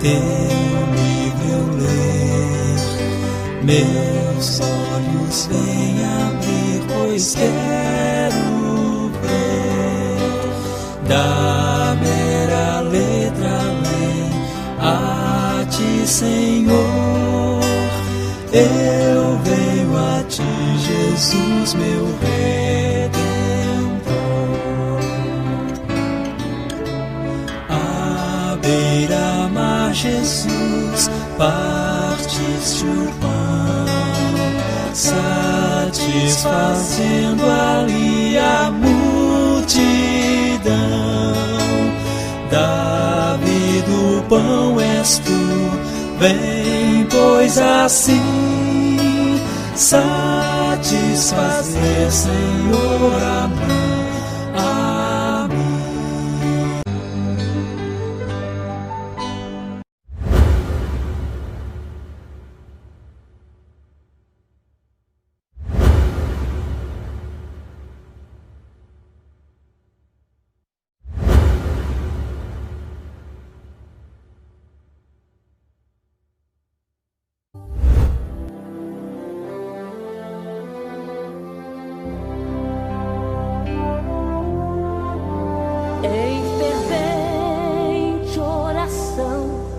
teu livro eu ler, meus olhos vêm abrir, pois quero ver da mera letra além a ti, Senhor. Eu venho a ti, Jesus, meu Redentor. À beira-mar, Jesus, partiste o pão, satisfazendo ali a multidão. Davi do pão és tu, vem, pois assim satisfazer, Senhor, a mim. Em fervente oração,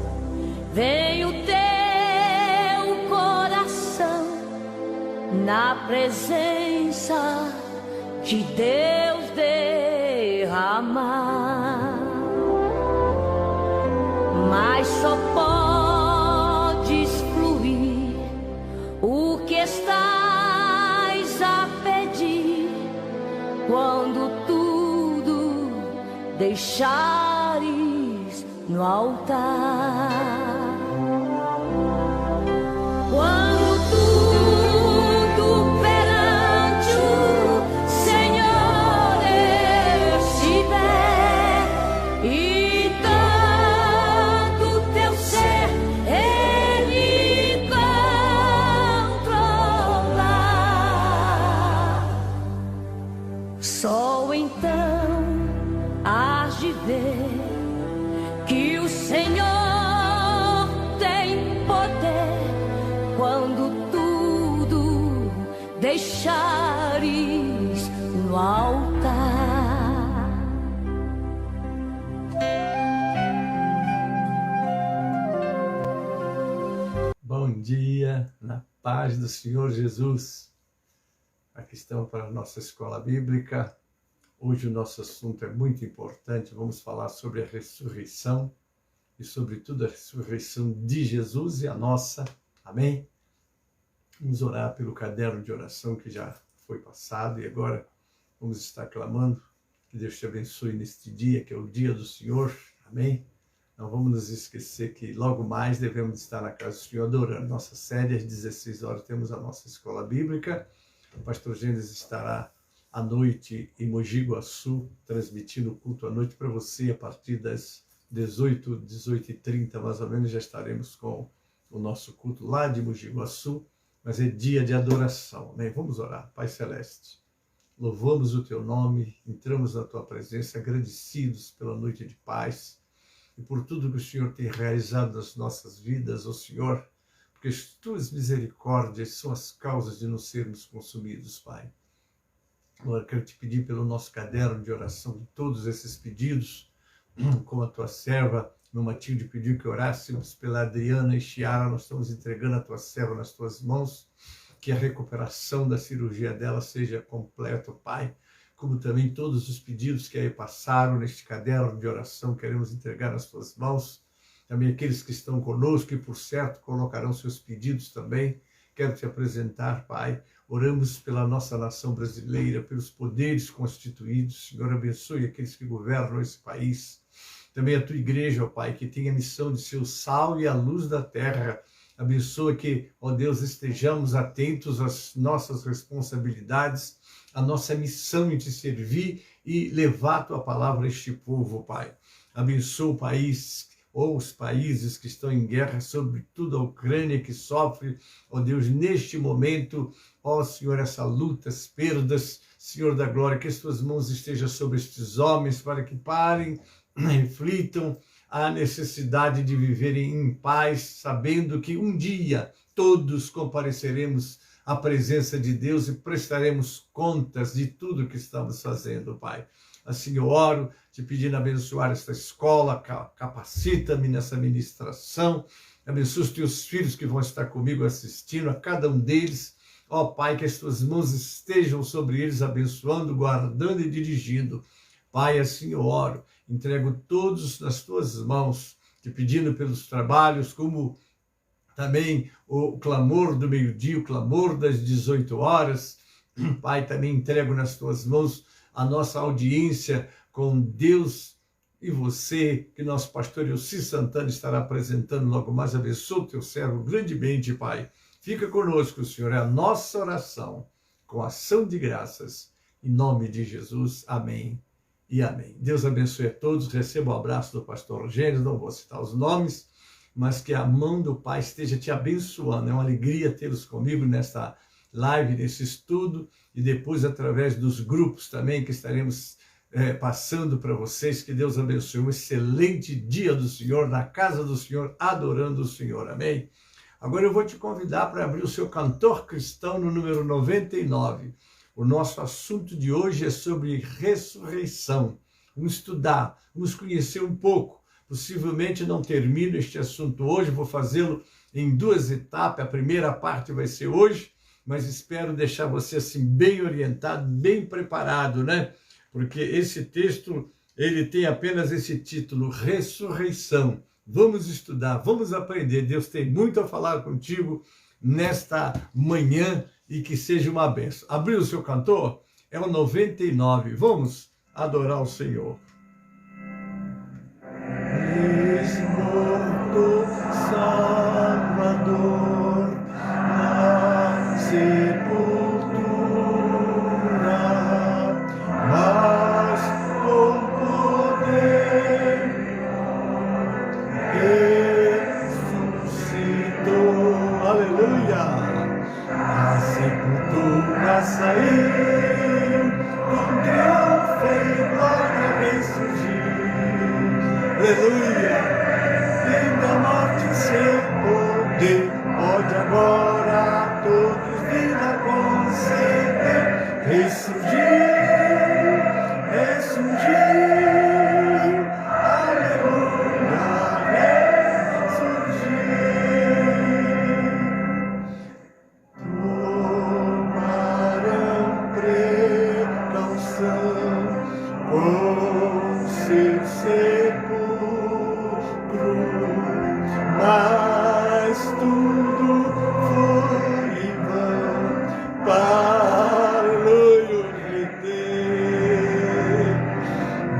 vem o teu coração na presença de Deus derramar, mas só podes fluir o que estás a pedir quando deixares no altar. Quando tudo perante o Senhor estiver e tanto teu ser Ele controlar, só então hás de ver que o Senhor tem poder quando tudo deixares no altar. Bom dia, na paz do Senhor Jesus. Aqui estamos para a nossa escola bíblica. Hoje o nosso assunto é muito importante, vamos falar sobre a ressurreição e sobretudo a ressurreição de Jesus e a nossa, amém? Vamos orar pelo caderno de oração que já foi passado e agora vamos estar clamando que Deus te abençoe neste dia, que é o dia do Senhor, amém? Não vamos nos esquecer que logo mais devemos estar na casa do Senhor adorando. Nossa série às 16 horas temos a nossa escola bíblica, o pastor Gênesis estará à noite em Mogi Guaçu, transmitindo o culto à noite para você a partir das 18h30, mais ou menos, já estaremos com o nosso culto lá de Mogi Guaçu, mas é dia de adoração, né? Vamos orar. Pai Celeste, louvamos o teu nome, entramos na tua presença agradecidos pela noite de paz e por tudo que o Senhor tem realizado nas nossas vidas, ó Senhor, porque as tuas misericórdias são as causas de não sermos consumidos, Pai. Agora quero te pedir pelo nosso caderno de oração, de todos esses pedidos, como a tua serva, meu Matilde pediu que orássemos pela Adriana e Chiara, nós estamos entregando a tua serva nas tuas mãos, que a recuperação da cirurgia dela seja completa, Pai, como também todos os pedidos que aí passaram neste caderno de oração, queremos entregar nas tuas mãos, também aqueles que estão conosco e por certo colocarão seus pedidos também, quero te apresentar, Pai. Oramos pela nossa nação brasileira, pelos poderes constituídos. Senhor, abençoe aqueles que governam esse país. Também a tua igreja, ó Pai, que tem a missão de ser o sal e a luz da terra. Abençoa que, ó Deus, estejamos atentos às nossas responsabilidades, à nossa missão em te servir e levar a tua palavra a este povo, Pai. Abençoa o país, ou os países que estão em guerra, sobretudo a Ucrânia que sofre, ó Deus, neste momento, ó Senhor, essa luta, as perdas, Senhor da glória, que as tuas mãos estejam sobre estes homens para que parem, reflitam, a necessidade de viverem em paz, sabendo que um dia todos compareceremos à presença de Deus e prestaremos contas de tudo que estamos fazendo, Pai. Assim eu oro, te pedindo abençoar esta escola, capacita-me nessa ministração, abençoa os teus filhos que vão estar comigo assistindo, a cada um deles. Ó Pai, que as tuas mãos estejam sobre eles, abençoando, guardando e dirigindo. Pai, assim eu oro, entrego todos nas tuas mãos, te pedindo pelos trabalhos, como também o clamor do meio-dia, o clamor das 18 horas. Pai, também entrego nas tuas mãos a nossa audiência com Deus e você, que nosso pastor Elci Santana estará apresentando logo mais. Abençoa o teu servo grandemente, Pai. Fica conosco, Senhor, é a nossa oração, com ação de graças, em nome de Jesus. Amém e amém. Deus abençoe a todos, receba o abraço do pastor Gênesis, não vou citar os nomes, mas que a mão do Pai esteja te abençoando. É uma alegria tê-los comigo nesta live, nesse estudo, e depois através dos grupos também que estaremos passando para vocês. Que Deus abençoe. Um excelente dia do Senhor, na casa do Senhor, adorando o Senhor. Amém? Agora eu vou te convidar para abrir o seu Cantor Cristão no número 99. O nosso assunto de hoje é sobre ressurreição. Vamos estudar, vamos conhecer um pouco. Possivelmente não termino este assunto hoje, vou fazê-lo em 2 etapas. A primeira parte vai ser hoje, mas espero deixar você assim bem orientado, bem preparado, né? Porque esse texto, ele tem apenas esse título, ressurreição. Vamos estudar, vamos aprender. Deus tem muito a falar contigo nesta manhã e que seja uma bênção. Abriu o seu cantor? É o 99. Vamos adorar o Senhor. Morto Salvador, na sepultura, mas com poder ressuscitou. Aleluia! Da sepultura saiu, com triunfo e glória ressurgiu. Aleluia! Da morte seu poder, pode agora todos vida conceder. Ressurgiu, ressurgiu, aleluia, ressurgiu. Tomarão precaução com seu sepulcro, mas tudo foi em vão para o reter.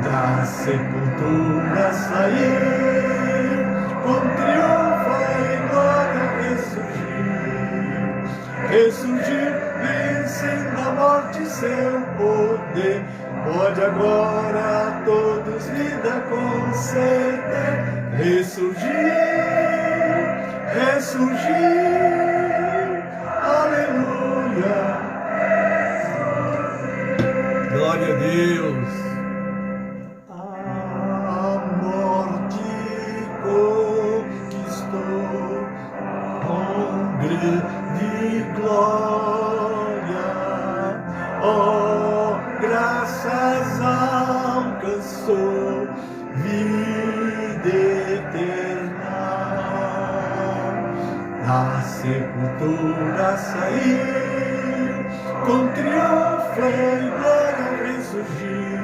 Da sepultura saiu, com triunfo e glória ressurgiu. Ressurgiu, vencendo a morte seu poder. Pode agora a todos vida conceder. Ressurgiu, ressurgiu, aleluia. Glória a Deus. A morte conquistou com grande glória. Oh, graças alcançou vida eterna. Da sepultura saiu, com triunfo e glória ressurgiu.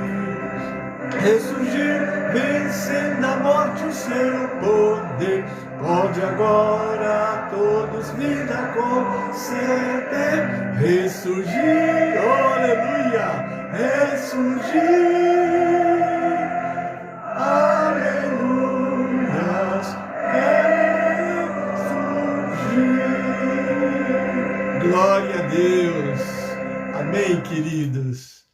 Ressurgiu, vencendo a morte o seu poder. Pode agora a todos vida conceder. Ressurgiu, aleluia, ressurgiu. Aleluias, ressurgiu. Glória a Deus. Amém, queridos.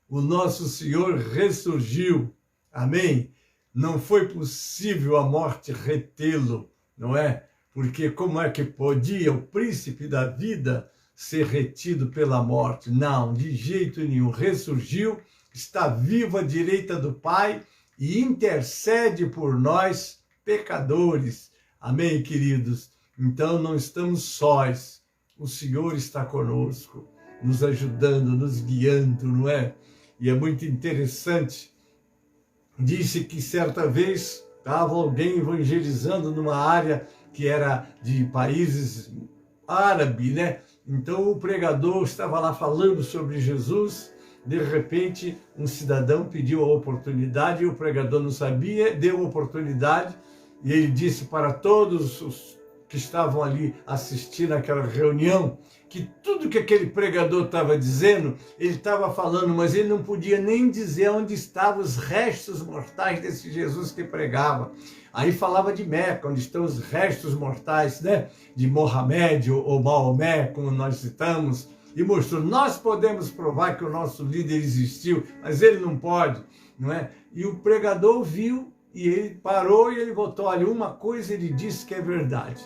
O nosso Senhor ressurgiu. Amém. Não foi possível a morte retê-lo, não é? Porque como é que podia o príncipe da vida ser retido pela morte? Não, de jeito nenhum. Ressurgiu, está vivo à direita do Pai, e intercede por nós, pecadores. Amém, queridos? Então não estamos sós, o Senhor está conosco, nos ajudando, nos guiando, não é? E é muito interessante, disse que certa vez estava alguém evangelizando numa área que era de países árabes, né? Então o pregador estava lá falando sobre Jesus, de repente um cidadão pediu a oportunidade e o pregador não sabia, deu a oportunidade e ele disse para todos os que estavam ali assistindo àquela reunião que tudo que aquele pregador estava dizendo, ele estava falando, mas ele não podia nem dizer onde estavam os restos mortais desse Jesus que pregava. Aí falava de Meca, onde estão os restos mortais, né, de Mohamed ou Maomé, como nós citamos, e mostrou, nós podemos provar que o nosso líder existiu, mas ele não pode, não é? E o pregador viu, e ele parou e ele voltou, olha, uma coisa ele disse que é verdade,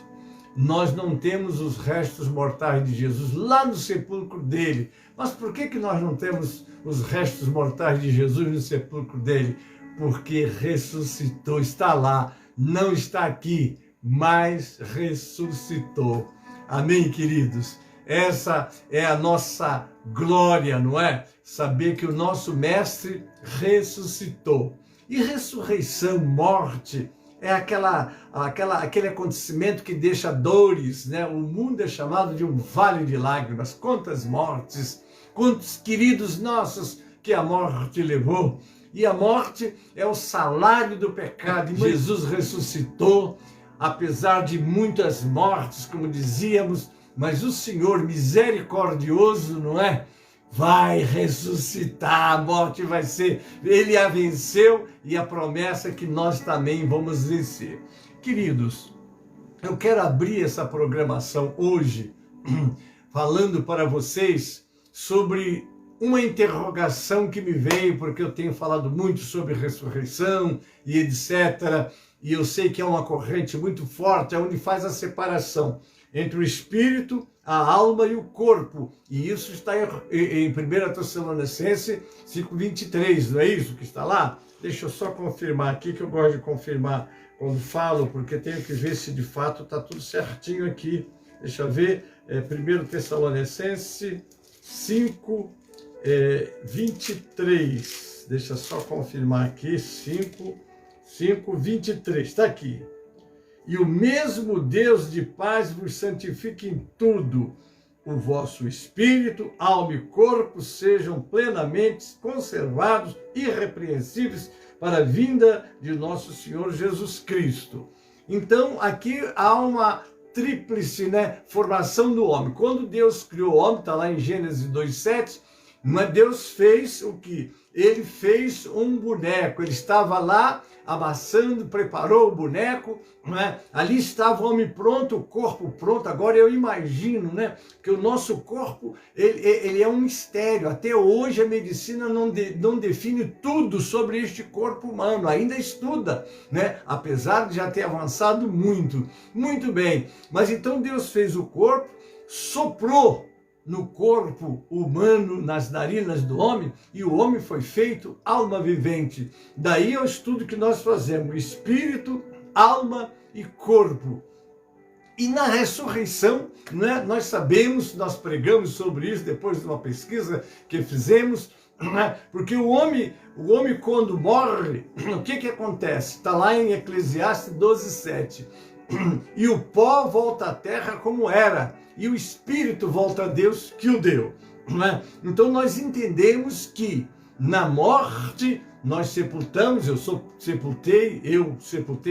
nós não temos os restos mortais de Jesus lá no sepulcro dele. Mas por que nós não temos os restos mortais de Jesus no sepulcro dele? Porque ressuscitou, está lá, não está aqui, mas ressuscitou. Amém, queridos? Essa é a nossa glória, não é? Saber que o nosso mestre ressuscitou. E ressurreição, morte, é aquele acontecimento que deixa dores, né? O mundo é chamado de um vale de lágrimas. Quantas mortes, quantos queridos nossos que a morte levou. E a morte é o salário do pecado. E Jesus ressuscitou, apesar de muitas mortes, como dizíamos, mas o Senhor misericordioso, não é? Vai ressuscitar, a morte vai ser, ele a venceu e a promessa é que nós também vamos vencer. Queridos, eu quero abrir essa programação hoje falando para vocês sobre uma interrogação que me veio, porque eu tenho falado muito sobre ressurreição e etc. E eu sei que é uma corrente muito forte, onde faz a separação entre o espírito, a alma e o corpo. E isso está em 1 Tessalonicenses 5:23, não é isso que está lá? Deixa eu só confirmar aqui, que eu gosto de confirmar quando falo, porque tenho que ver se de fato está tudo certinho aqui. Deixa eu ver, 1 Tessalonicenses 5:23. Deixa eu só confirmar aqui, 5:23, está aqui. E o mesmo Deus de paz vos santifique em tudo, o vosso espírito, alma e corpo sejam plenamente conservados, irrepreensíveis, para a vinda de nosso Senhor Jesus Cristo. Então, aqui há uma tríplice, né, formação do homem. Quando Deus criou o homem, está lá em Gênesis 2:7, mas Deus fez o que? Ele fez um boneco, ele estava lá amassando, preparou o boneco, né? Ali estava o homem pronto, o corpo pronto. Agora eu imagino, né, que o nosso corpo, ele é um mistério. Até hoje a medicina não define tudo sobre este corpo humano, ainda estuda, né? Apesar de já ter avançado muito. Muito bem, mas então Deus fez o corpo, soprou no corpo humano, nas narinas do homem, e o homem foi feito alma vivente. Daí é o estudo que nós fazemos, espírito, alma e corpo. E na ressurreição, né, nós sabemos, nós pregamos sobre isso depois de uma pesquisa que fizemos, né, porque o homem quando morre, o que acontece? Está lá em Eclesiastes 12:7. E o pó volta à terra como era, e o espírito volta a Deus que o deu. Né? Então nós entendemos que na morte nós sepultamos, eu sepultei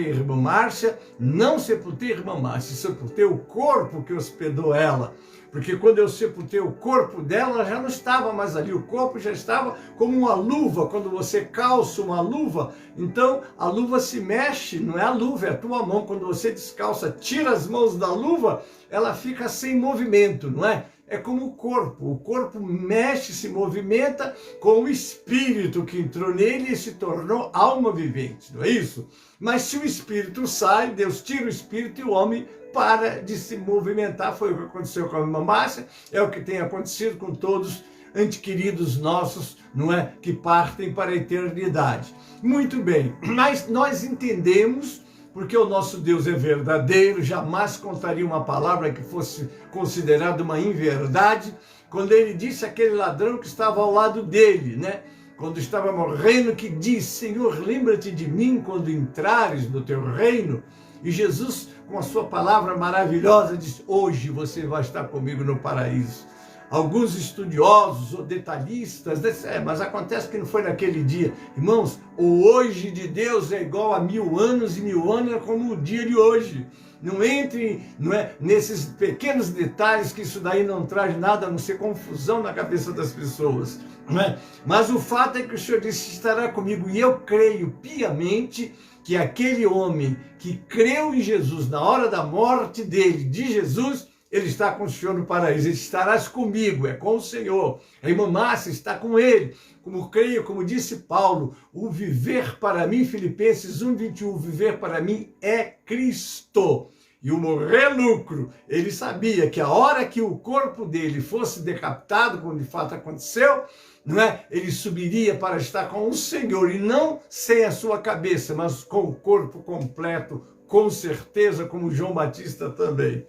a irmã Márcia, não sepultei a irmã Márcia, sepultei o corpo que hospedou ela. Porque quando eu sepultei o corpo dela, ela já não estava mais ali, o corpo já estava como uma luva. Quando você calça uma luva, então a luva se mexe, não é a luva, é a tua mão. Quando você descalça, tira as mãos da luva, ela fica sem movimento, não é? É como o corpo mexe, se movimenta com o espírito que entrou nele e se tornou alma vivente, não é isso? Mas se o espírito sai, Deus tira o espírito e o homem para de se movimentar. Foi o que aconteceu com a irmã Márcia, é o que tem acontecido com todos ante queridos nossos, não é, que partem para a eternidade. Muito bem, mas nós entendemos, porque o nosso Deus é verdadeiro, jamais contaria uma palavra que fosse considerada uma inverdade, quando ele disse àquele ladrão que estava ao lado dele, né? Quando estava morrendo, que diz: Senhor, lembra-te de mim quando entrares no teu reino. E Jesus, com a sua palavra maravilhosa, diz: hoje você vai estar comigo no paraíso. Alguns estudiosos ou detalhistas dizem: mas acontece que não foi naquele dia. Irmãos, o hoje de Deus é igual a 1000 anos, e 1000 anos é como o dia de hoje. Não entre, não é, nesses pequenos detalhes, que isso daí não traz nada a não ser confusão na cabeça das pessoas. Não é? Mas o fato é que o Senhor disse: estará comigo, e eu creio piamente que aquele homem que creu em Jesus na hora da morte dele, de Jesus, ele está com o Senhor no paraíso. Ele: estarás comigo, é com o Senhor. A irmã Márcia está com ele. Como creio, como disse Paulo, o viver para mim, Filipenses 1:21, viver para mim é Cristo. E o morrer é lucro. Ele sabia que a hora que o corpo dele fosse decapitado, como de fato aconteceu, não é? Ele subiria para estar com o Senhor, e não sem a sua cabeça, mas com o corpo completo, com certeza, como João Batista também.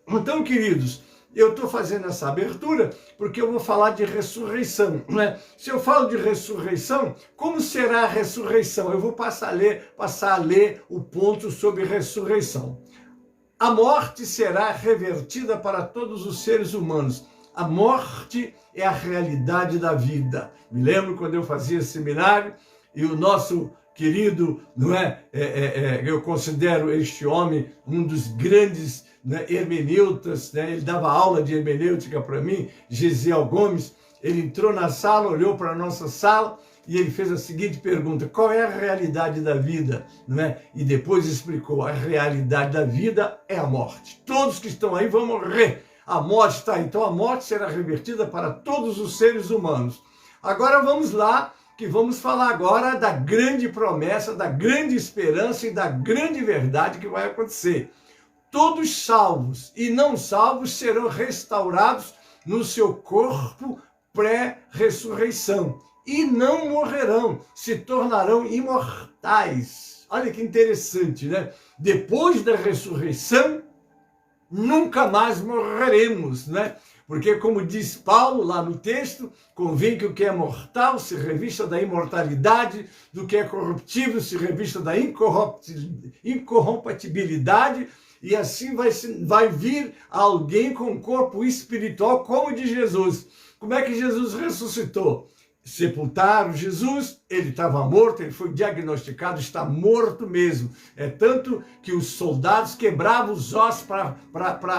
Então, queridos, eu estou fazendo essa abertura porque eu vou falar de ressurreição, né? Se eu falo de ressurreição, como será a ressurreição? Eu vou passar a ler o ponto sobre ressurreição. A morte será revertida para todos os seres humanos. A morte é a realidade da vida. Me lembro quando eu fazia seminário e o nosso querido, não é? Eu considero este homem um dos grandes, né, hermeneutas, né? Ele dava aula de hermenêutica para mim, Gesiel Gomes. Ele entrou na sala, olhou para a nossa sala e ele fez a seguinte pergunta: qual é a realidade da vida? Não é? E depois explicou: a realidade da vida é a morte. Todos que estão aí vão morrer. A morte está, então a morte será revertida para todos os seres humanos. Agora vamos lá, que vamos falar agora da grande promessa, da grande esperança e da grande verdade que vai acontecer. Todos salvos e não salvos serão restaurados no seu corpo pré-ressurreição e não morrerão, se tornarão imortais. Olha que interessante, né? Depois da ressurreição, nunca mais morreremos, né? Porque, como diz Paulo lá no texto, convém que o que é mortal se revista da imortalidade, do que é corruptível se revista da incorruptibilidade, e assim vai vir alguém com um corpo espiritual como o de Jesus. Como é que Jesus ressuscitou? Sepultaram Jesus, ele estava morto, ele foi diagnosticado, está morto mesmo. É tanto que os soldados quebravam os ossos para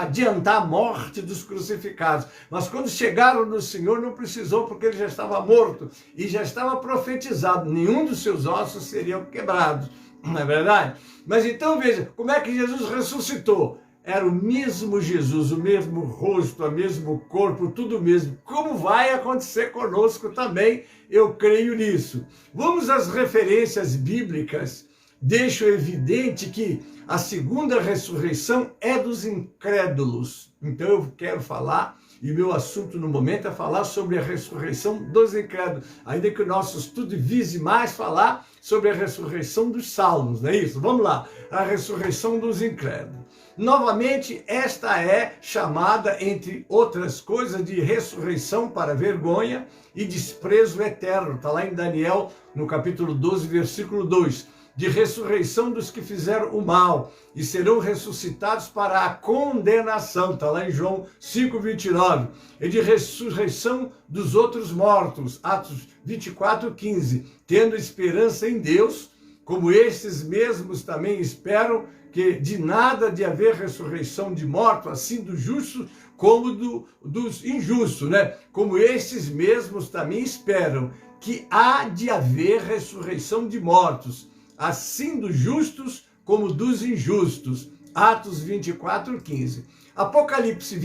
adiantar a morte dos crucificados. Mas quando chegaram no Senhor, não precisou, porque ele já estava morto e já estava profetizado. Nenhum dos seus ossos seriam quebrados, não é verdade? Mas então veja, como é que Jesus ressuscitou? Era o mesmo Jesus, o mesmo rosto, o mesmo corpo, tudo mesmo. Como vai acontecer conosco também, eu creio nisso. Vamos às referências bíblicas. Deixo evidente que a segunda ressurreição é dos incrédulos. Então eu quero falar, e meu assunto no momento é falar sobre a ressurreição dos incrédulos. Ainda que o nosso estudo vise mais falar sobre a ressurreição dos salvos, não é isso? Vamos lá, a ressurreição dos incrédulos. Novamente, esta é chamada, entre outras coisas, de ressurreição para vergonha e desprezo eterno. Está lá em Daniel, no capítulo 12, versículo 2. De ressurreição dos que fizeram o mal e serão ressuscitados para a condenação. Está lá em João 5:29. E de ressurreição dos outros mortos. Atos 24:15. Tendo esperança em Deus, como estes mesmos também esperam que de nada de haver ressurreição de mortos, assim do justo como dos injustos, né? Como estes mesmos também esperam que há de haver ressurreição de mortos, assim dos justos como dos injustos. Atos 24:15. Apocalipse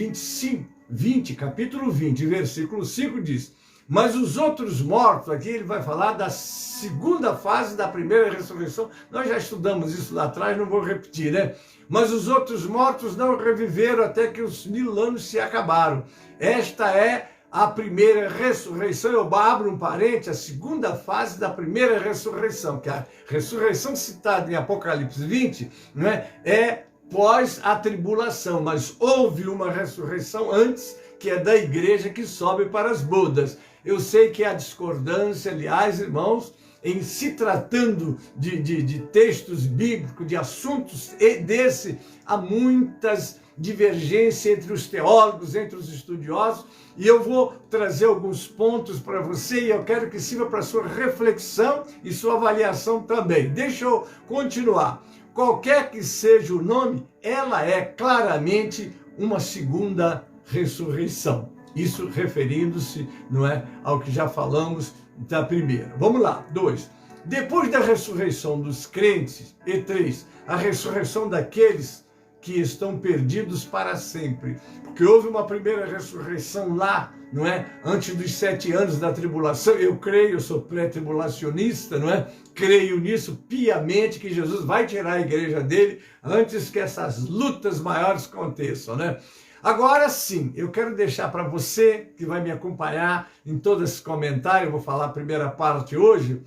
20, capítulo 20, versículo 5 diz: mas os outros mortos, aqui ele vai falar da segunda fase da primeira ressurreição. Nós já estudamos isso lá atrás, não vou repetir, né? Mas os outros mortos não reviveram até que os 1000 anos se acabaram. Esta é a primeira ressurreição, eu abro um parênteses, a segunda fase da primeira ressurreição, que a ressurreição citada em Apocalipse 20, não é pós a tribulação, mas houve uma ressurreição antes, que é da igreja que sobe para as bodas. Eu sei que há discordância, aliás, irmãos, em se tratando de textos bíblicos, de assuntos desse, há muitas divergências entre os teólogos, entre os estudiosos, e eu vou trazer alguns pontos para você e eu quero que sirva para sua reflexão e sua avaliação também. Deixa eu continuar. Qualquer que seja o nome, ela é claramente uma segunda ressurreição. Isso referindo-se, não é, ao que já falamos da primeira. Vamos lá. 2. Depois da ressurreição dos crentes. E 3. A ressurreição daqueles que estão perdidos para sempre. Porque houve uma primeira ressurreição lá, não é? Antes dos 7 anos da tribulação. Eu creio, eu sou pré-tribulacionista, não é? Creio nisso piamente, que Jesus vai tirar a igreja dele antes que essas lutas maiores aconteçam, né? Agora sim, eu quero deixar para você, que vai me acompanhar em todo esse comentário, eu vou falar a primeira parte hoje,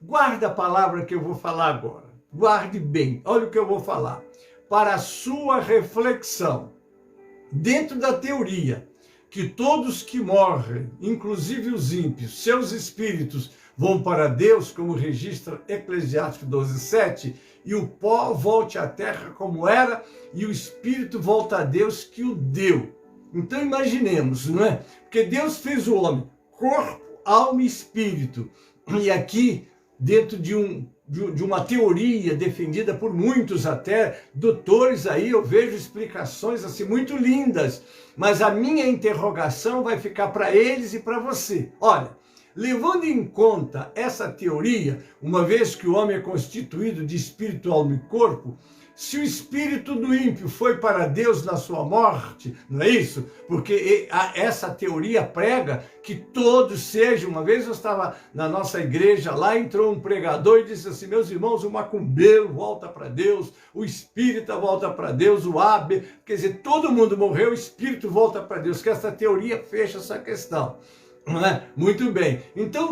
guarda a palavra que eu vou falar agora. Guarde bem, olha o que eu vou falar. Para a sua reflexão, dentro da teoria, que todos que morrem, inclusive os ímpios, seus espíritos, vão para Deus, como registra Eclesiastes 12:7, e o pó volte à terra como era, e o espírito volta a Deus que o deu. Então imaginemos, não é? Porque Deus fez o homem, corpo, alma e espírito. E aqui, dentro de uma teoria defendida por muitos até, doutores aí, eu vejo explicações assim muito lindas, mas a minha interrogação vai ficar para eles e para você. Olha, levando em conta essa teoria, uma vez que o homem é constituído de espírito, alma e corpo, se o espírito do ímpio foi para Deus na sua morte, não é isso? Porque essa teoria prega que todos sejam. Uma vez eu estava na nossa igreja, lá entrou um pregador e disse assim: meus irmãos, o macumbeiro volta para Deus, o espírita volta para Deus, o hábil, quer dizer, todo mundo morreu, o espírito volta para Deus, que essa teoria fecha essa questão. Não é? Muito bem. Então,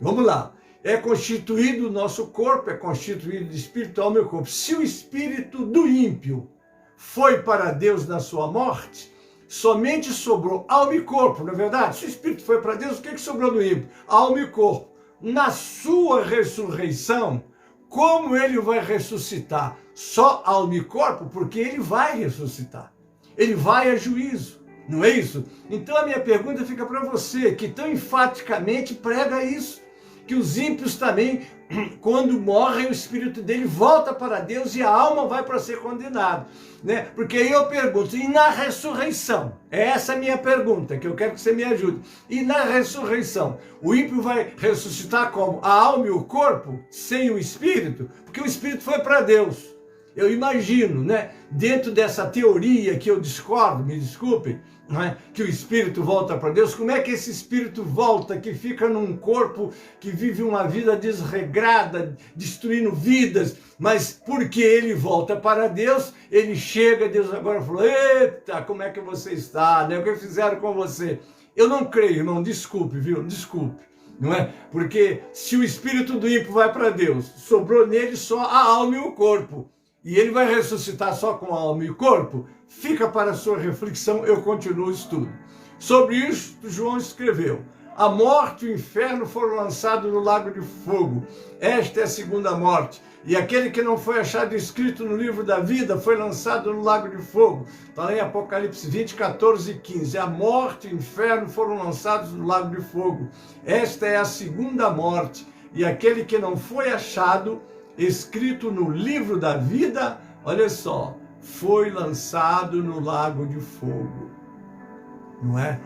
vamos lá, é constituído o nosso corpo, é constituído de espírito, alma e corpo. Se o espírito do ímpio foi para Deus na sua morte, somente sobrou alma e corpo, não é verdade? Se o espírito foi para Deus, o que sobrou do ímpio? Alma e corpo. Na sua ressurreição, como ele vai ressuscitar? Só alma e corpo? Porque ele vai ressuscitar. Ele vai a juízo. Não é isso? Então a minha pergunta fica para você, que tão enfaticamente prega isso, que os ímpios também, quando morrem, o espírito dele volta para Deus e a alma vai para ser condenada, né? Porque aí eu pergunto, e na ressurreição? Essa é a minha pergunta, que eu quero que você me ajude. E na ressurreição, o ímpio vai ressuscitar como? A alma e o corpo, sem o espírito? Porque o espírito foi para Deus. Eu imagino, né, dentro dessa teoria que eu discordo, me desculpem, não é, que o espírito volta para Deus, como é que esse espírito volta, que fica num corpo que vive uma vida desregrada, destruindo vidas, mas porque ele volta para Deus, ele chega, Deus agora falou: eita, como é que você está, né? O que fizeram com você? Eu não creio, irmão, desculpe, viu? Desculpe. Não é? Porque se o espírito do ímpio vai para Deus, sobrou nele só a alma e o corpo, e ele vai ressuscitar só com a alma e o corpo, fica para a sua reflexão, eu continuo o estudo. Sobre isso, João escreveu: a morte e o inferno foram lançados no lago de fogo. Esta é a segunda morte. E aquele que não foi achado escrito no livro da vida foi lançado no lago de fogo. Está lá em Apocalipse 20, 14 e 15. A morte e o inferno foram lançados no lago de fogo. Esta é a segunda morte. E aquele que não foi achado escrito no livro da vida, olha só, foi lançado no lago de fogo. Não é?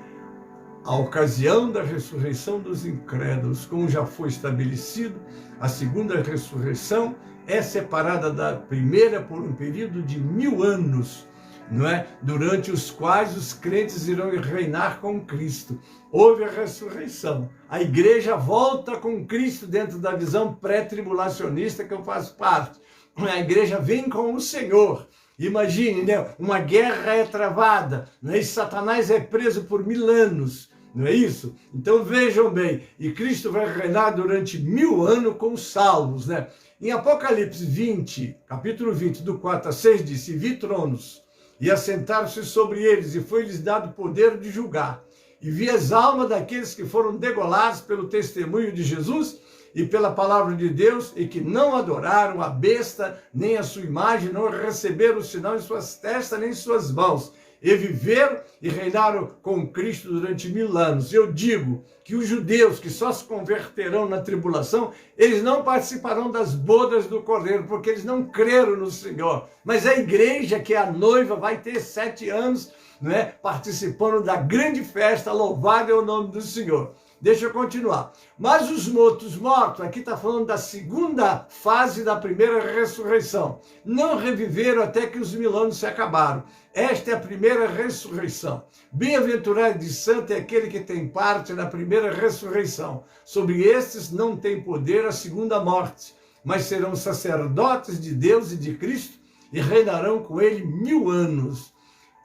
A ocasião da ressurreição dos incrédulos, como já foi estabelecido, a segunda ressurreição é separada da primeira por um período de 1000 anos, não é? Durante os quais os crentes irão reinar com Cristo. Houve a ressurreição. A igreja volta com Cristo dentro da visão pré-tribulacionista que eu faço parte. A igreja vem com o Senhor. Imagine, né? Uma guerra é travada, né? E Satanás é preso por 1000 anos. não é isso? Então vejam bem, e Cristo vai reinar durante 1000 anos com os salvos, né? Em Apocalipse 20, capítulo 20, do 4 a 6, disse: "Vi tronos, e assentaram-se sobre eles, e foi-lhes dado poder de julgar. E vi as almas daqueles que foram degolados pelo testemunho de Jesus e pela palavra de Deus, e que não adoraram a besta, nem a sua imagem, não receberam o sinal em suas testas, nem em suas mãos. E viveram e reinaram com Cristo durante 1000 anos. Eu digo que os judeus que só se converterão na tribulação, eles não participarão das bodas do Cordeiro, porque eles não creram no Senhor. Mas a igreja, que é a noiva, vai ter 7 anos, né, participando da grande festa. Louvado é o nome do Senhor. Deixa eu continuar. Mas os mortos, aqui está falando da segunda fase da primeira ressurreição, não reviveram até que os 1000 anos se acabaram. Esta é a primeira ressurreição. Bem-aventurado e santo é aquele que tem parte na primeira ressurreição. Sobre estes não tem poder a segunda morte, mas serão sacerdotes de Deus e de Cristo e reinarão com ele 1000 anos.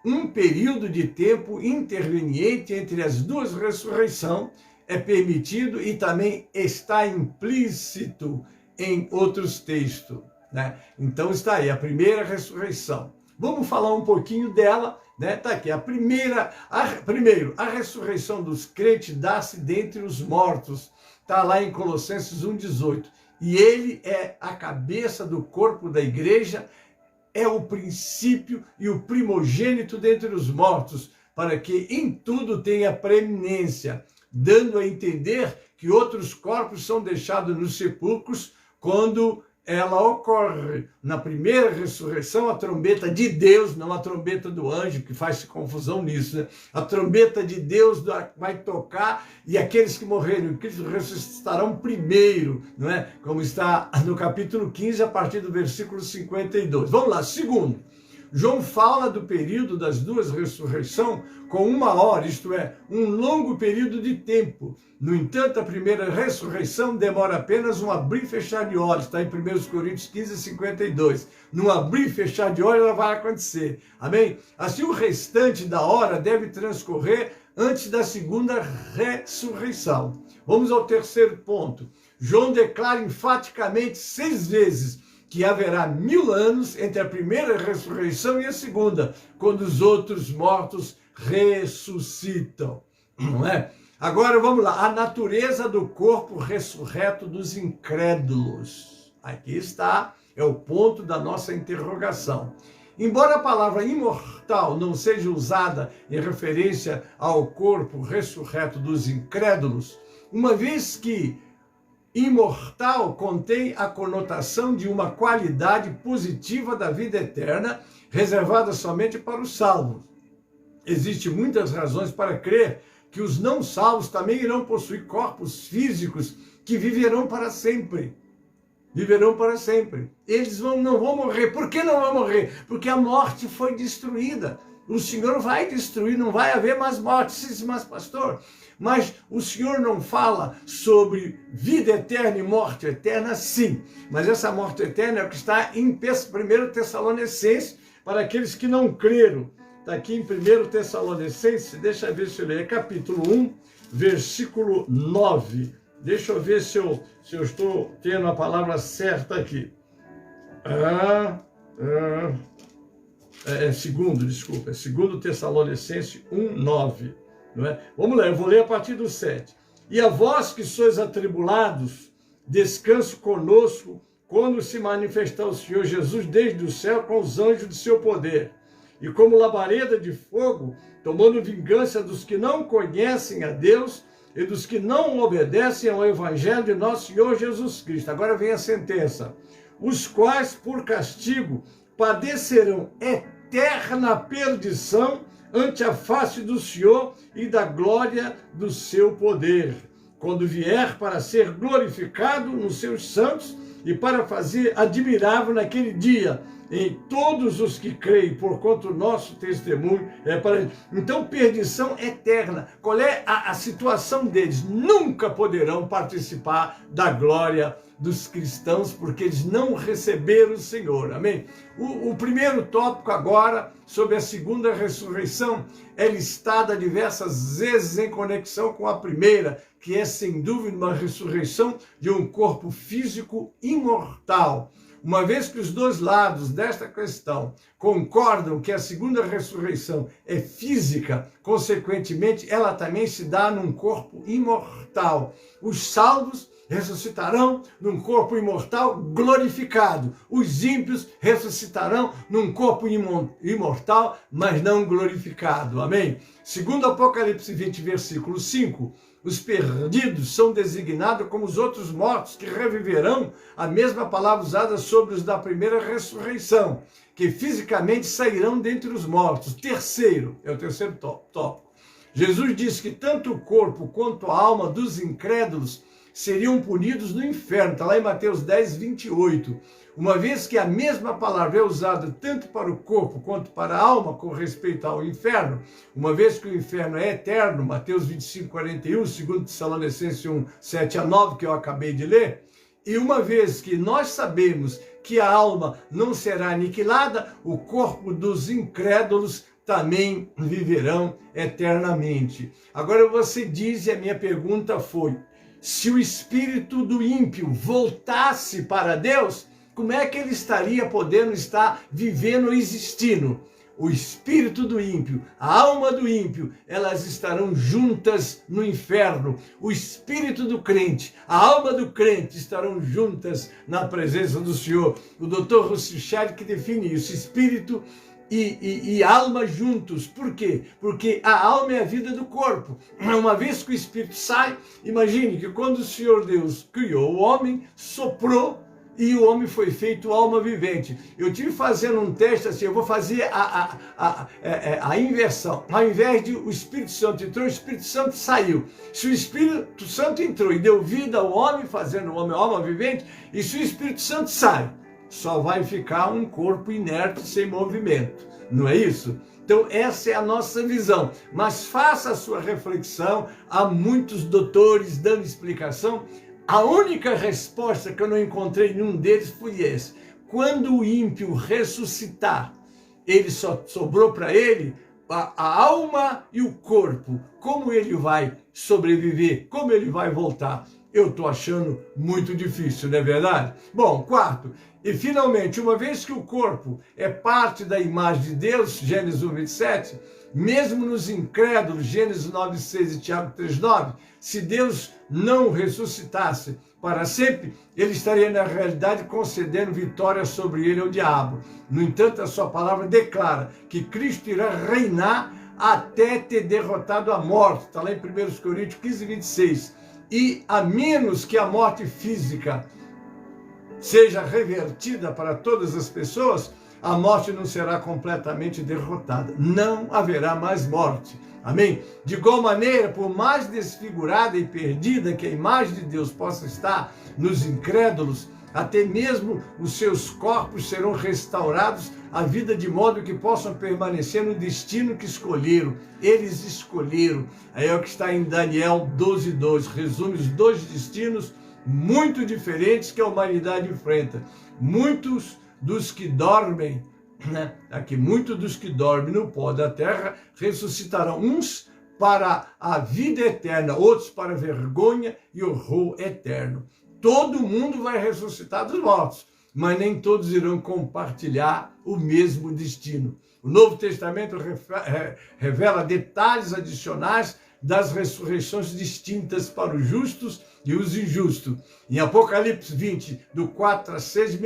Um período de tempo interveniente entre as duas ressurreições é permitido e também está implícito em outros textos, né? Então está aí a primeira ressurreição. Vamos falar um pouquinho dela, né? Tá aqui primeiro, a ressurreição dos crentes dá-se dentre os mortos. Está lá em Colossenses 1,18. E ele é a cabeça do corpo da igreja, é o princípio e o primogênito dentre os mortos, para que em tudo tenha preeminência, dando a entender que outros corpos são deixados nos sepulcros quando ela ocorre. Na primeira ressurreição, a trombeta de Deus, não a trombeta do anjo, que faz confusão nisso, né? A trombeta de Deus vai tocar e aqueles que morreram em Cristo ressuscitarão primeiro, não é? Como está no capítulo 15, a partir do versículo 52. Vamos lá, segundo. João fala do período das duas ressurreições com 1 hora, isto é, um longo período de tempo. No entanto, a primeira ressurreição demora apenas um abrir e fechar de olhos, está em 1 Coríntios 15, 52. Num abrir e fechar de olhos, ela vai acontecer. Amém? Assim, o restante da hora deve transcorrer antes da segunda ressurreição. Vamos ao terceiro ponto. João declara enfaticamente 6 vezes que haverá 1000 anos entre a primeira ressurreição e a segunda, quando os outros mortos ressuscitam, não é? Agora vamos lá, a natureza do corpo ressurreto dos incrédulos. Aqui está, é o ponto da nossa interrogação. Embora a palavra imortal não seja usada em referência ao corpo ressurreto dos incrédulos, uma vez que imortal contém a conotação de uma qualidade positiva da vida eterna, reservada somente para os salvos. Existem muitas razões para crer que os não salvos também irão possuir corpos físicos que viverão para sempre. Viverão para sempre. Eles não vão morrer. Por que não vão morrer? Porque a morte foi destruída. O Senhor vai destruir, não vai haver mais morte. Mas, pastor, mas o Senhor não fala sobre vida eterna e morte eterna? Sim, mas essa morte eterna é o que está em 1 Tessalonicenses, para aqueles que não creram. Está aqui em 1 Tessalonicenses, deixa eu ver se eu leio, capítulo 1, versículo 9. Deixa eu ver se eu estou tendo a palavra certa aqui. É 2 Tessalonicenses 1, 9. Não é? Vamos lá, eu vou ler a partir do 7. E a vós que sois atribulados, descanso conosco, quando se manifestar o Senhor Jesus desde o céu com os anjos de seu poder. E como labareda de fogo, tomando vingança dos que não conhecem a Deus e dos que não obedecem ao Evangelho de nosso Senhor Jesus Cristo. Agora vem a sentença. Os quais, por castigo, padecerão eterna perdição ante a face do Senhor e da glória do seu poder, quando vier para ser glorificado nos seus santos e para fazer admirável naquele dia em todos os que creem, porquanto o nosso testemunho é para eles. Então, perdição eterna. Qual é a situação deles? Nunca poderão participar da glória dos cristãos, porque eles não receberam o Senhor. Amém? O primeiro tópico agora, sobre a segunda ressurreição, é listada diversas vezes em conexão com a primeira, que é, sem dúvida, uma ressurreição de um corpo físico imortal. Uma vez que os dois lados desta questão concordam que a segunda ressurreição é física, consequentemente, ela também se dá num corpo imortal. Os salvos ressuscitarão num corpo imortal glorificado. Os ímpios ressuscitarão num corpo imortal, mas não glorificado. Amém? Segundo Apocalipse 20, versículo 5, os perdidos são designados como os outros mortos que reviverão, a mesma palavra usada sobre os da primeira ressurreição, que fisicamente sairão dentre os mortos. Terceiro, é o terceiro tópico. Jesus disse que tanto o corpo quanto a alma dos incrédulos seriam punidos no inferno. Está lá em Mateus 10, 28. Uma vez que a mesma palavra é usada tanto para o corpo quanto para a alma com respeito ao inferno, uma vez que o inferno é eterno, Mateus 25, 41, 2 Tessalonicenses 1, 7 a 9, que eu acabei de ler, e uma vez que nós sabemos que a alma não será aniquilada, o corpo dos incrédulos também viverão eternamente. Agora você diz, e a minha pergunta foi, se o espírito do ímpio voltasse para Deus, como é que ele estaria podendo estar vivendo e existindo? O espírito do ímpio, a alma do ímpio, elas estarão juntas no inferno. O espírito do crente, a alma do crente estarão juntas na presença do Senhor. O Dr. Russell que define isso, espírito e alma juntos. Por quê? Porque a alma é a vida do corpo. Uma vez que o espírito sai, imagine que quando o Senhor Deus criou o homem, soprou, e o homem foi feito alma vivente. Eu tive fazendo um teste assim, eu vou fazer a inversão. Ao invés de o Espírito Santo entrou, o Espírito Santo saiu. Se o Espírito Santo entrou e deu vida ao homem, fazendo o homem alma vivente, e se o Espírito Santo sai, só vai ficar um corpo inerte, sem movimento. Não é isso? Então essa é a nossa visão. Mas faça a sua reflexão. Há muitos doutores dando explicação. A única resposta que eu não encontrei em nenhum deles foi essa. Quando o ímpio ressuscitar, ele só sobrou para ele a alma e o corpo. Como ele vai sobreviver? Como ele vai voltar? Eu estou achando muito difícil, não é verdade? Bom, quarto, e finalmente, uma vez que o corpo é parte da imagem de Deus, Gênesis 1, 27, mesmo nos incrédulos, Gênesis 9, 6 e Tiago 3, 9, se Deus não ressuscitasse para sempre, ele estaria na realidade concedendo vitória sobre ele ao diabo. No entanto, a sua palavra declara que Cristo irá reinar até ter derrotado a morte. Está lá em 1 Coríntios 15, 26. E a menos que a morte física seja revertida para todas as pessoas, a morte não será completamente derrotada. Não haverá mais morte. Amém? De igual maneira, por mais desfigurada e perdida que a imagem de Deus possa estar nos incrédulos, até mesmo os seus corpos serão restaurados à vida de modo que possam permanecer no destino que escolheram. Eles escolheram. Aí é o que está em Daniel 12, 2. Resume os dois destinos muito diferentes que a humanidade enfrenta. Muitos dos que dormem, aqui, muitos dos que dormem no pó da terra ressuscitarão, uns para a vida eterna, outros para a vergonha e horror eterno. Todo mundo vai ressuscitar dos mortos, mas nem todos irão compartilhar o mesmo destino. O Novo Testamento revela detalhes adicionais das ressurreições distintas para os justos e os injustos. Em Apocalipse 20, do 4 a 6,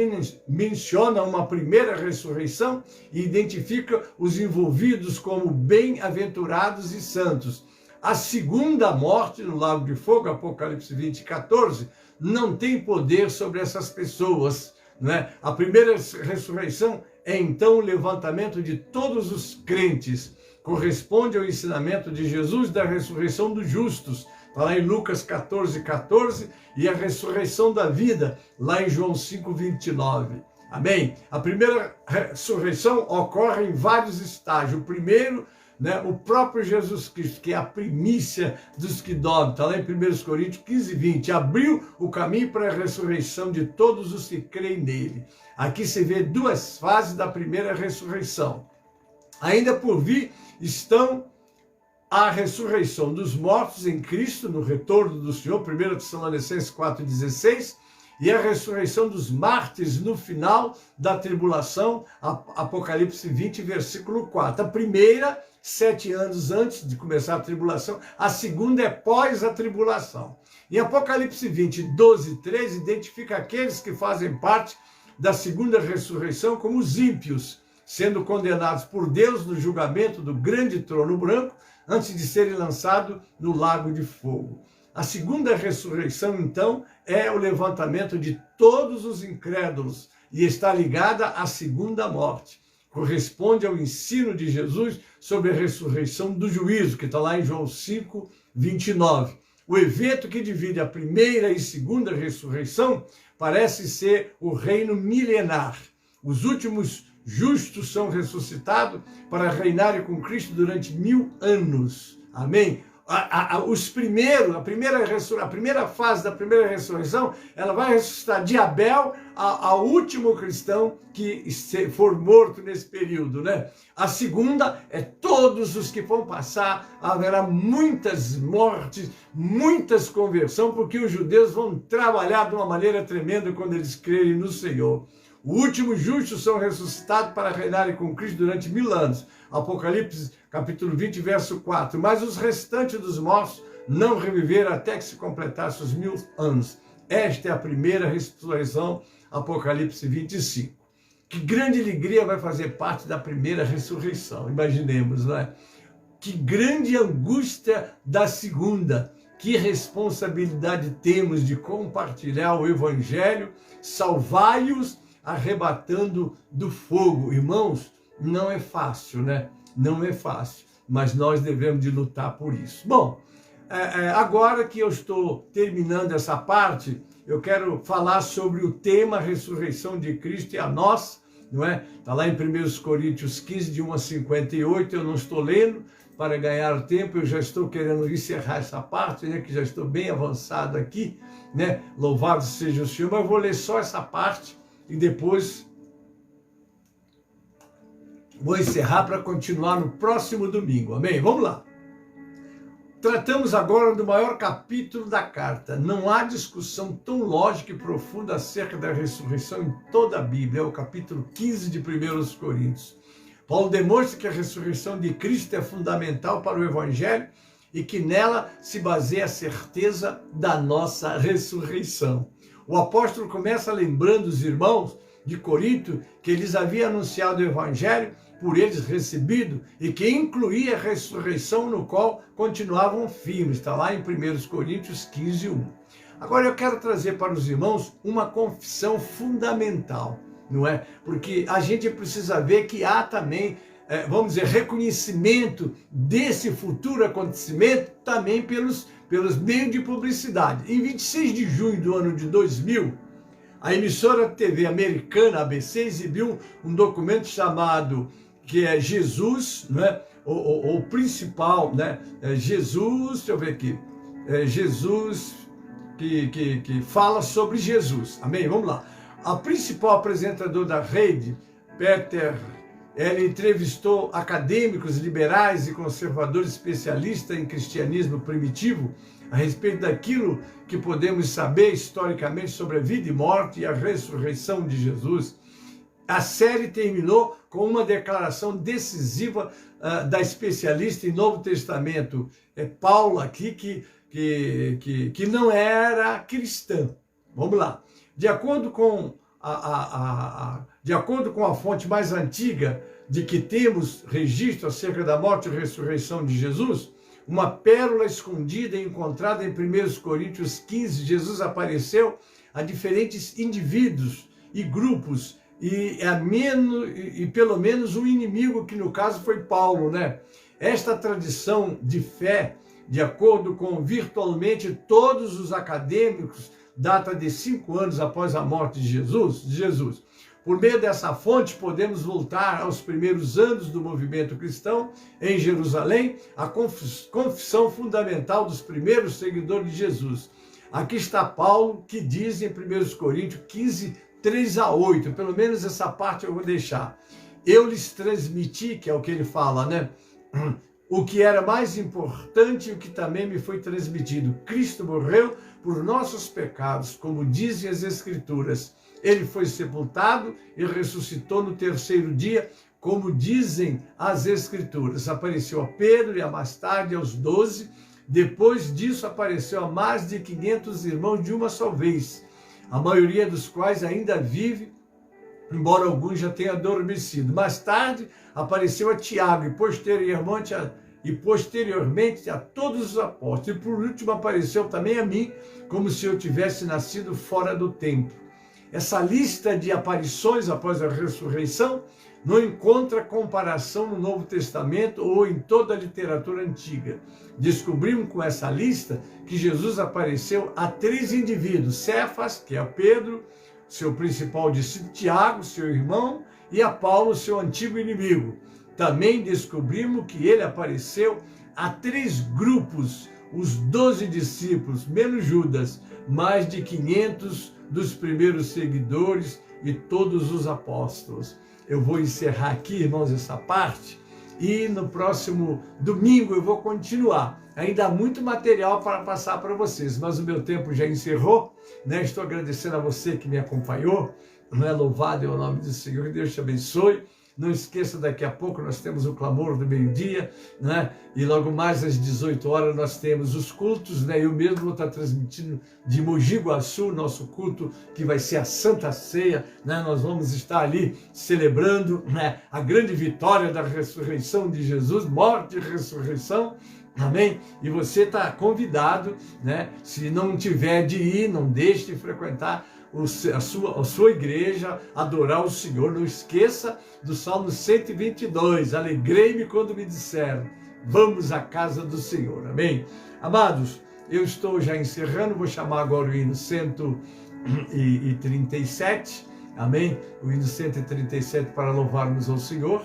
menciona uma primeira ressurreição e identifica os envolvidos como bem-aventurados e santos. A segunda morte, no lago de fogo, Apocalipse 20, 14, não tem poder sobre essas pessoas, não é? A primeira ressurreição é então o levantamento de todos os crentes. Corresponde ao ensinamento de Jesus da ressurreição dos justos, está lá em Lucas 14, 14, e a ressurreição da vida, lá em João 5, 29. Amém? A primeira ressurreição ocorre em vários estágios. O primeiro, né, o próprio Jesus Cristo, que é a primícia dos que dormem, está lá em 1 Coríntios 15, 20, abriu o caminho para a ressurreição de todos os que creem nele. Aqui se vê duas fases da primeira ressurreição. Ainda por vir estão a ressurreição dos mortos em Cristo, no retorno do Senhor, 1 Tessalonicenses 4,16, e a ressurreição dos mártires no final da tribulação, Apocalipse 20, versículo 4. A primeira, 7 anos antes de começar a tribulação, a segunda é pós a tribulação. Em Apocalipse 20, 12 e 13, identifica aqueles que fazem parte da segunda ressurreição como os ímpios, sendo condenados por Deus no julgamento do grande trono branco, antes de serem lançados no lago de fogo. A segunda ressurreição, então, é o levantamento de todos os incrédulos e está ligada à segunda morte. Corresponde ao ensino de Jesus sobre a ressurreição do juízo, que está lá em João 5, 29. O evento que divide a primeira e segunda ressurreição parece ser o reino milenar. Os últimos justos são ressuscitados para reinarem com Cristo durante 1000 anos. Amém? A primeira fase da primeira ressurreição, ela vai ressuscitar de Abel ao último cristão que for morto nesse período, né? A segunda é todos os que vão passar, haverá muitas mortes, muitas conversões, porque os judeus vão trabalhar de uma maneira tremenda quando eles crerem no Senhor. O último justos são ressuscitados para reinarem com Cristo durante 1000 anos. Apocalipse, capítulo 20, verso 4. Mas os restantes dos mortos não reviveram até que se completassem os 1000 anos. Esta é a primeira ressurreição, Apocalipse 25. Que grande alegria vai fazer parte da primeira ressurreição, imaginemos, não é? Que grande angústia da segunda. Que responsabilidade temos de compartilhar o Evangelho, salvai-os, arrebatando do fogo. Irmãos, não é fácil, né? Não é fácil, mas nós devemos de lutar por isso. Bom, agora que eu estou terminando essa parte, eu quero falar sobre o tema ressurreição de Cristo e a nós, não é? Está lá em 1 Coríntios 15, de 1 a 58, eu não estou lendo para ganhar tempo, eu já estou querendo encerrar essa parte, né? Que já estou bem avançado aqui, né? Louvado seja o Senhor, mas eu vou ler só essa parte e depois vou encerrar para continuar no próximo domingo. Amém? Vamos lá. Tratamos agora do maior capítulo da carta. Não há discussão tão lógica e profunda acerca da ressurreição em toda a Bíblia. É o capítulo 15 de 1 Coríntios. Paulo demonstra que a ressurreição de Cristo é fundamental para o Evangelho e que nela se baseia a certeza da nossa ressurreição. O apóstolo começa lembrando os irmãos de Corinto que eles haviam anunciado o Evangelho por eles recebido e que incluía a ressurreição no qual continuavam firmes. Está lá em 1 Coríntios 15, 1. Agora eu quero trazer para os irmãos uma confissão fundamental, não é? Porque a gente precisa ver que há também, vamos dizer, reconhecimento desse futuro acontecimento também pelos meios de publicidade. Em 26 de junho do ano de 2000, a emissora TV americana ABC exibiu um documento chamado que é Jesus, né? O principal, né? Jesus, deixa eu ver aqui, Jesus que fala sobre Jesus. Amém? Vamos lá. A principal apresentadora da rede, Peter, ele entrevistou acadêmicos, liberais e conservadores especialistas em cristianismo primitivo a respeito daquilo que podemos saber historicamente sobre a vida e morte e a ressurreição de Jesus. A série terminou com uma declaração decisiva da especialista em Novo Testamento, Paula, aqui, que não era cristã. Vamos lá. De acordo com a fonte mais antiga de que temos registro acerca da morte e ressurreição de Jesus, uma pérola escondida encontrada em 1 Coríntios 15, Jesus apareceu a diferentes indivíduos e grupos e pelo menos um inimigo, que no caso foi Paulo, né? Esta tradição de fé, de acordo com virtualmente todos os acadêmicos, data de 5 anos após a morte de Jesus. Por meio dessa fonte, podemos voltar aos primeiros anos do movimento cristão em Jerusalém, a confissão fundamental dos primeiros seguidores de Jesus. Aqui está Paulo, que diz em 1 Coríntios 15, 3-8, pelo menos essa parte eu vou deixar. Eu lhes transmiti, que é o que ele fala, né? O que era mais importante e o que também me foi transmitido. Cristo morreu por nossos pecados, como dizem as Escrituras. Ele foi sepultado e ressuscitou no terceiro dia, como dizem as Escrituras. Apareceu a Pedro e a mais tarde aos 12. Depois disso apareceu a mais de 500 irmãos de uma só vez, a maioria dos quais ainda vive, embora alguns já tenham adormecido. Mais tarde apareceu a Tiago e posteriormente a todos os apóstolos. E por último apareceu também a mim, como se eu tivesse nascido fora do tempo. Essa lista de aparições após a ressurreição não encontra comparação no Novo Testamento ou em toda a literatura antiga. Descobrimos com essa lista que Jesus apareceu a 3 indivíduos: Cefas, que é Pedro, seu principal discípulo, Tiago, seu irmão, e a Paulo, seu antigo inimigo. Também descobrimos que ele apareceu a 3 grupos, os 12 discípulos, menos Judas, mais de 500 dos primeiros seguidores e todos os apóstolos. Eu vou encerrar aqui, irmãos, essa parte, e no próximo domingo eu vou continuar. Ainda há muito material para passar para vocês, mas o meu tempo já encerrou, né? Estou agradecendo a você que me acompanhou, né? Louvado é o nome do Senhor, Deus te abençoe. Não esqueça, daqui a pouco nós temos o clamor do meio-dia, né? E logo mais às 18 horas nós temos os cultos, né? Eu mesmo vou estar transmitindo de Mogi Guaçu, nosso culto, que vai ser a Santa Ceia, né? Nós vamos estar ali celebrando, né, a grande vitória da ressurreição de Jesus, morte e ressurreição. Amém? E você está convidado, né? Se não tiver de ir, não deixe de frequentar a sua igreja, adorar o Senhor. Não esqueça do Salmo 122, alegrei-me quando me disseram, vamos à casa do Senhor. Amém? Amados, eu estou já encerrando, vou chamar agora o hino 137, amém? O hino 137 para louvarmos ao Senhor,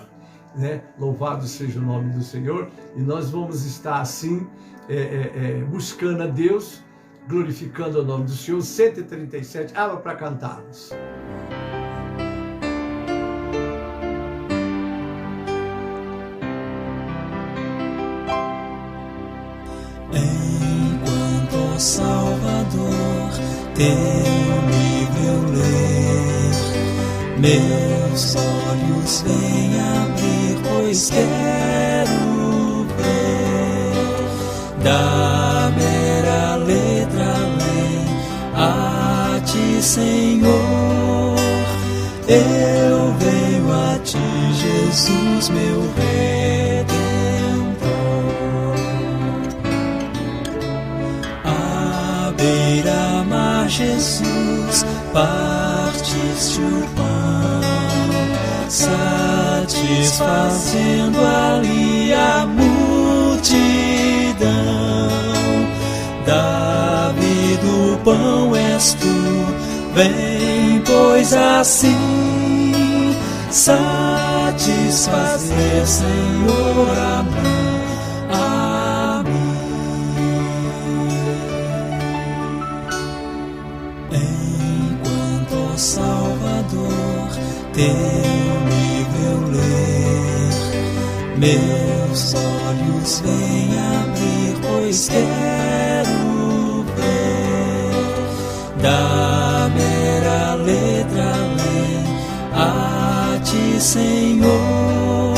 né? Louvado seja o nome do Senhor, e nós vamos estar assim, buscando a Deus, glorificando o nome do Senhor. 137, abra para cantarmos. Enquanto, Salvador, teu livro eu ler, meus olhos vêm abrir, pois quero ver da mera letra além a ti, Senhor. Eu venho a ti, Jesus, meu Redentor. À beira-mar, Jesus, partiste o pão, satisfazendo ali a multidão. Davi do pão és tu, vem, pois assim satisfazer, Senhor, a mim. Enquanto, ó Salvador, teu livro eu ler, meus olhos vêm abrir, pois quero ver da mera letra além a ti, Senhor.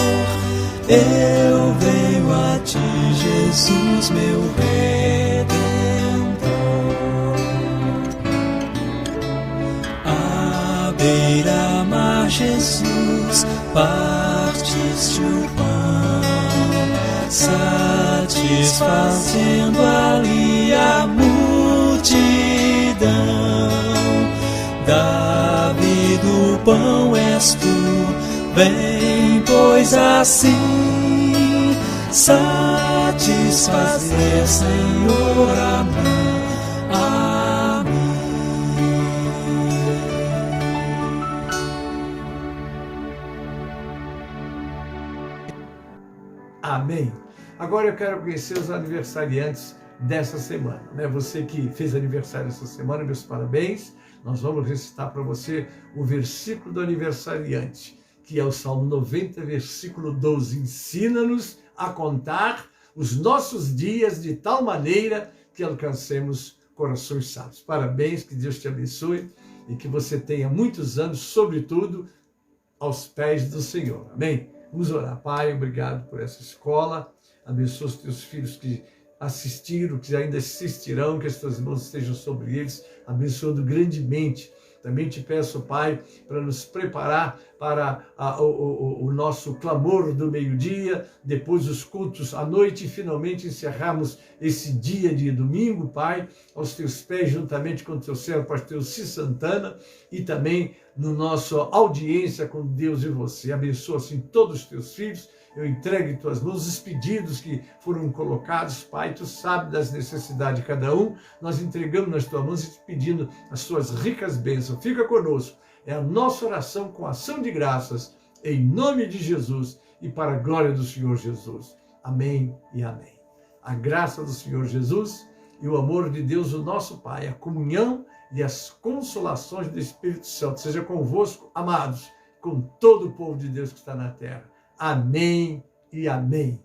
Eu venho a ti, Jesus, meu Redentor. À beira-mar, Jesus, partiste o pão, satisfazendo ali a multidão. Davi do pão és tu, vem, pois assim satisfazer, Senhor, a mim. Amém. Agora eu quero conhecer os aniversariantes dessa semana, né? Você que fez aniversário essa semana, meus parabéns. Nós vamos recitar para você o versículo do aniversariante, que é o Salmo 90, versículo 12. Ensina-nos a contar os nossos dias de tal maneira que alcancemos corações sábios. Parabéns, que Deus te abençoe e que você tenha muitos anos, sobretudo, aos pés do Senhor. Amém? Vamos orar. Pai, obrigado por essa escola. Abençoa os teus filhos que assistiram, que ainda assistirão, que as tuas mãos estejam sobre eles, abençoando grandemente. Também te peço, Pai, para nos preparar para o nosso clamor do meio-dia, depois os cultos à noite e finalmente encerrarmos esse dia de domingo, Pai, aos teus pés, juntamente com o teu servo, pastor Cis Santana, e também no nossa audiência com Deus e você. Abençoa, assim, todos os teus filhos. Eu entrego em tuas mãos os pedidos que foram colocados, Pai, tu sabes das necessidades de cada um, nós entregamos nas tuas mãos e te pedindo as tuas ricas bênçãos. Fica conosco, é a nossa oração com ação de graças, em nome de Jesus e para a glória do Senhor Jesus. Amém e amém. A graça do Senhor Jesus e o amor de Deus, o nosso Pai, a comunhão e as consolações do Espírito Santo, seja convosco, amados, com todo o povo de Deus que está na terra. Amém e amém.